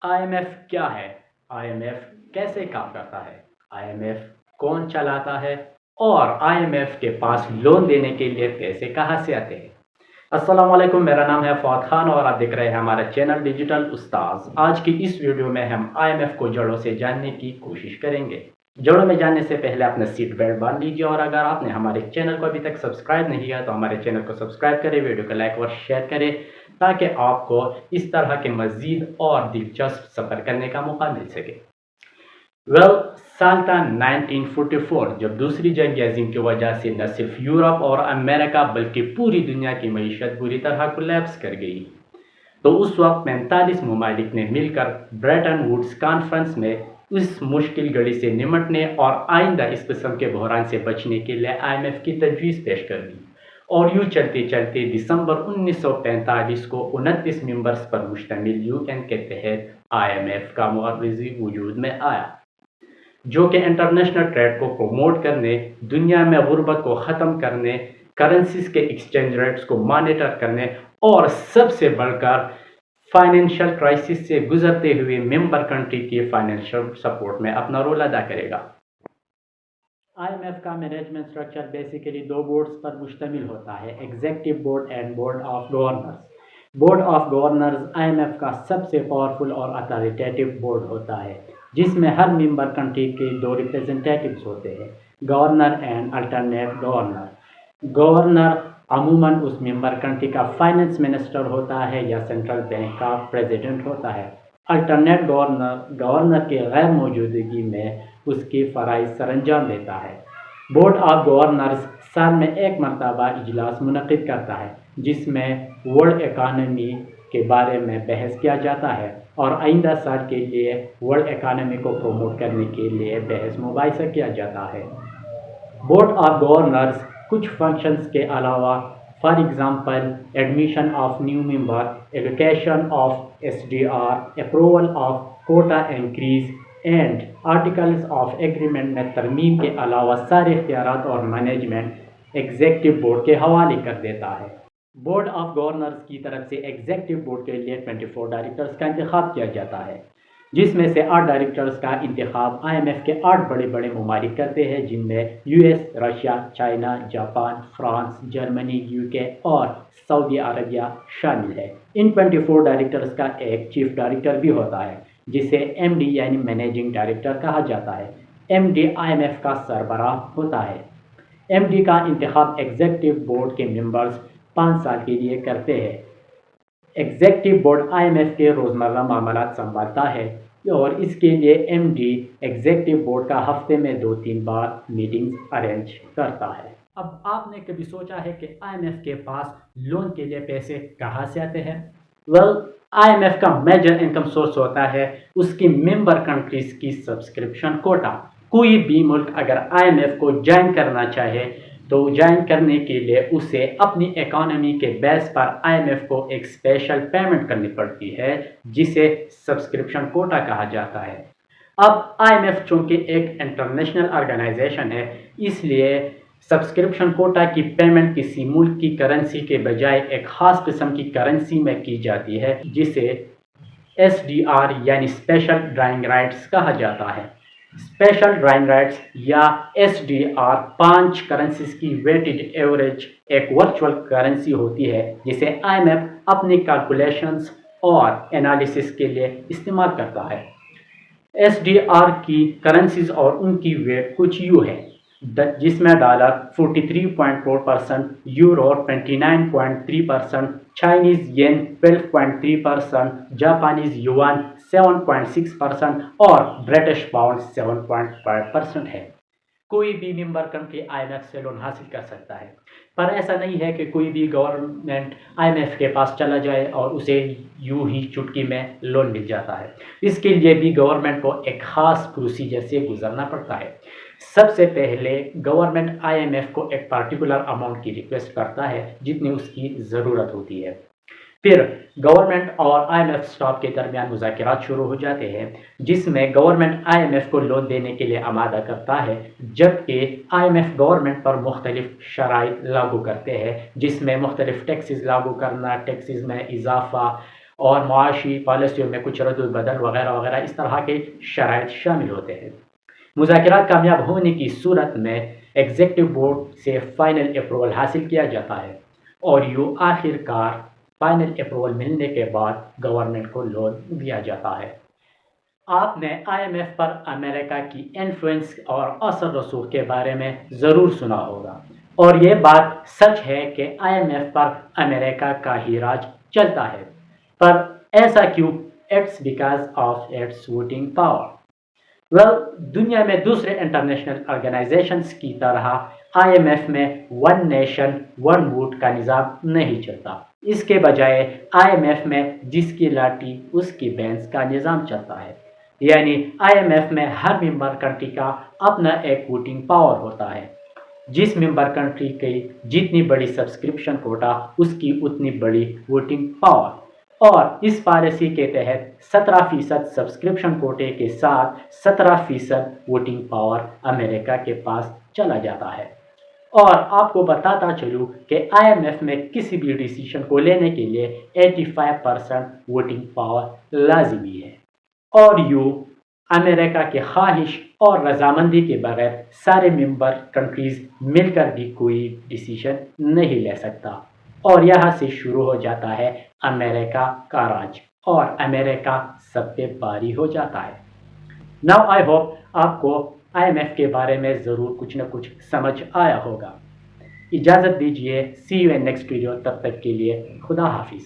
IMF क्या है? IMF कैसे काम करता है? IMF कौन चलाता है? और IMF के पास लोन देने के लिए पैसे कहाँ से आते हैं? अस्सलाम वालेकुम, मेरा नाम है फौद खान और आप देख रहे हैं हमारा चैनल डिजिटल उस्ताज। आज की इस वीडियो में हम IMF को जड़ों से जानने की कोशिश करेंगे। जड़ों में जानने से पहले अपना सीट बेल्ट बांध लीजिए और अगर आपने हमारे चैनल को अभी तक सब्सक्राइब नहीं किया तो हमारे चैनल को सब्सक्राइब करें, वीडियो को लाइक और शेयर करें ताकि आपको इस तरह के मज़ीद और दिलचस्प सफ़र करने का मौका मिल सके। साल था 1944 जब दूसरी जंग अज़ीम की वजह से न सिर्फ यूरोप और अमेरिका बल्कि पूरी दुनिया की मईशत बुरी तरह कोलैप्स कर गई। तो उस वक्त 45 ममालिक ने मिलकर ब्रेटन वुड्स कॉन्फ्रेंस में इस मुश्किल घड़ी से निमटने और आइंदा इस किस्म के बहरान से बचने के लिए IMF की तजवीज़ पेश कर दी और यूँ चलते चलते दिसंबर 1945 को 29 मेंबर्स पर मुश्तमिल UN के तहत IMF का मुआवज़ी वजूद में आया, जो कि इंटरनेशनल ट्रेड को प्रमोट करने, दुनिया में गुर्बत को ख़त्म करने, करेंसीज के एक्सचेंज रेट्स को मॉनिटर करने और सबसे बढ़कर फाइनेंशियल क्राइसिस से गुजरते हुए मेंबर कंट्री की फाइनेंशियल सपोर्ट में अपना रोल अदा करेगा। IMF का मैनेजमेंट स्ट्रक्चर बेसिकली दो बोर्ड्स पर मुश्तमिल होता है, executive board and board of governors. Board of governors IMF का सबसे पावरफुल और अथॉरिटेटिव बोर्ड होता है, जिसमें हर मेंबर कंट्री के दो रिप्रेजेंटेटिव्स होते हैं, governor and alternate governor. Governor अमूमन उस मेंबर कंट्री का फाइनेंस मिनिस्टर होता है या सेंट्रल बैंक का प्रेसिडेंट होता है। अल्टरनेट गवर्नर के गैर मौजूदगी में उसकी फ़राइज़ सरंजाम देता है। बोर्ड ऑफ गवर्नर्स साल में एक मरतबा इजलास मुनक़िद करता है, जिसमें वर्ल्ड इकानमी के बारे में बहस किया जाता है और आइंदा साल के लिए वर्ल्ड इकानमी को प्रमोट करने के लिए बहस मुबाहिसा किया जाता है। बोर्ड ऑफ गवर्नर्स कुछ फंक्शंस के अलावा for example admission of new member, allocation of SDR, approval of quota increase and articles of agreement में तरमीम के अलावा सारे इख्तियारात और मैनेजमेंट एग्जेक्टिव बोर्ड के हवाले कर देता है। बोर्ड ऑफ गवर्नर्स की तरफ से एग्जेक्टिव बोर्ड के लिए 24 डायरेक्टर्स का इंतखाब किया जाता है, जिसमें से 8 डायरेक्टर्स का इंतखाब IMF के 8 बड़े बड़े ममालिक करते हैं, जिनमें US, Russia, China, Japan, France, Germany, UK और सऊदी अरबिया शामिल है। इन 24 डायरेक्टर्स का एक चीफ डायरेक्टर भी होता है, जिसे MD यानी मैनेजिंग डायरेक्टर कहा जाता है। MD IMF का सरबराह होता है। MD का इंतखाब एग्जेक्टिव बोर्ड के मेंबर्स 5 साल के लिए करते हैं। एग्जेक्टिव बोर्ड IMF के रोज़मर्रा मामलात संभालता है और इसके लिए MD एग्जेक्टिव बोर्ड का हफ्ते में 2-3 बार मीटिंग्स अरेंज करता है। अब आपने कभी सोचा है कि IMF के पास लोन के लिए पैसे कहाँ से आते हैं? IMF का मेजर इनकम सोर्स होता है उसकी मेंबर कंट्रीज की सब्सक्रिप्शन कोटा। कोई भी मुल्क अगर IMF को ज्वाइन करना चाहे तो ज्वाइन करने के लिए उसे अपनी इकोनॉमी के बेस पर IMF को एक स्पेशल पेमेंट करनी पड़ती है, जिसे सब्सक्रिप्शन कोटा कहा जाता है। अब IMF चूँकि एक इंटरनेशनल ऑर्गेनाइजेशन है, इसलिए सब्सक्रिप्शन कोटा की पेमेंट किसी मुल्क की करेंसी के बजाय एक ख़ास किस्म की करेंसी में की जाती है, जिसे SDR यानी स्पेशल ड्राइंग राइट्स कहा जाता है। स्पेशल ड्राइंग राइट्स या SDR 5 करेंसीज की वेटेड एवरेज एक वर्चुअल करेंसी होती है, जिसे IMF अपनी कैलकुलेशंस और एनालिसिस के लिए इस्तेमाल करता है। SDR की करेंसीज और उनकी वेट कुछ यूँ है, जिसमें डॉलर 43.4%, यूरो 29.3%, चाइनीज़ येन 12.3%, जापानीज़ युआन 7.6% और ब्रिटिश पाउंड 7.5% है। कोई भी मेंबर कंट्री IMF से लोन हासिल कर सकता है, पर ऐसा नहीं है कि कोई भी गवर्नमेंट IMF के पास चला जाए और उसे यूं ही चुटकी में लोन मिल जाता है। इसके लिए भी गवर्नमेंट को एक ख़ास प्रोसीजर से गुजरना पड़ता है। सबसे पहले गवर्नमेंट IMF को एक पार्टिकुलर अमाउंट की रिक्वेस्ट करता है जितनी उसकी ज़रूरत होती है। फिर गवर्नमेंट और IMF स्टाफ के दरमियान मुज़ाकरात शुरू हो जाते हैं, जिसमें गवर्नमेंट IMF को लोन देने के लिए आमादा करता है, जबकि IMF गवर्नमेंट पर मुख्तलिफ शराइत लागू करते हैं, जिसमें मुख्तलिफ टैक्सेस लागू करना, टैक्सेस में इजाफा اور معاشی پالیسیوں میں کچھ رد و بدل وغیرہ وغیرہ اس طرح کے شرائط شامل ہوتے ہیں۔ مذاکرات کامیاب ہونے کی صورت میں ایگزیکٹو بورڈ سے فائنل اپروول حاصل کیا جاتا ہے اور آخر کار فائنل اپروول ملنے کے بعد گورنمنٹ کو لون دیا جاتا ہے۔ آپ نے IMF پر امریکہ کی انفلوئنس اور اثر رسوخ کے بارے میں ضرور سنا ہوگا، اور یہ بات سچ ہے کہ IMF پر امریکہ کا ہی راج چلتا ہے، پر ایسا کیوں؟ It's because of its voting power. دنیا میں دوسرے انٹرنیشنل آرگنائزیشنز کی طرح IMF میں ون نیشن ون ووٹ کا نظام نہیں چلتا۔ اس کے بجائے IMF میں جس کی لاٹھی اس کی بینس کا نظام چلتا ہے، یعنی IMF میں ہر ممبر کنٹری کا اپنا ایک ووٹنگ پاور ہوتا ہے۔ جس ممبر کنٹری کی جتنی بڑی سبسکرپشن کوٹا اس کی اتنی بڑی ووٹنگ پاور، اور اس پالیسی کے تحت 17% سبسکرپشن کوٹے کے ساتھ 17% ووٹنگ پاور امریکہ کے پاس چلا جاتا ہے۔ اور آپ کو بتاتا چلوں کہ IMF میں کسی بھی ڈیسیشن کو لینے کے لیے 85% ووٹنگ پاور لازمی ہے، اور امریکہ کی خواہش اور رضامندی کے بغیر سارے ممبر کنٹریز مل کر بھی کوئی ڈیسیشن نہیں لے سکتا، اور یہاں سے شروع ہو جاتا ہے امریکہ کا راج، اور امریکہ سب پہ باری ہو جاتا ہے۔ ناؤ آئی ہوپ آپ کو IMF کے بارے میں ضرور کچھ نہ کچھ سمجھ آیا ہوگا۔ اجازت دیجیے، سی یو ان نیکسٹ ویڈیو، تب تک کے لیے خدا حافظ۔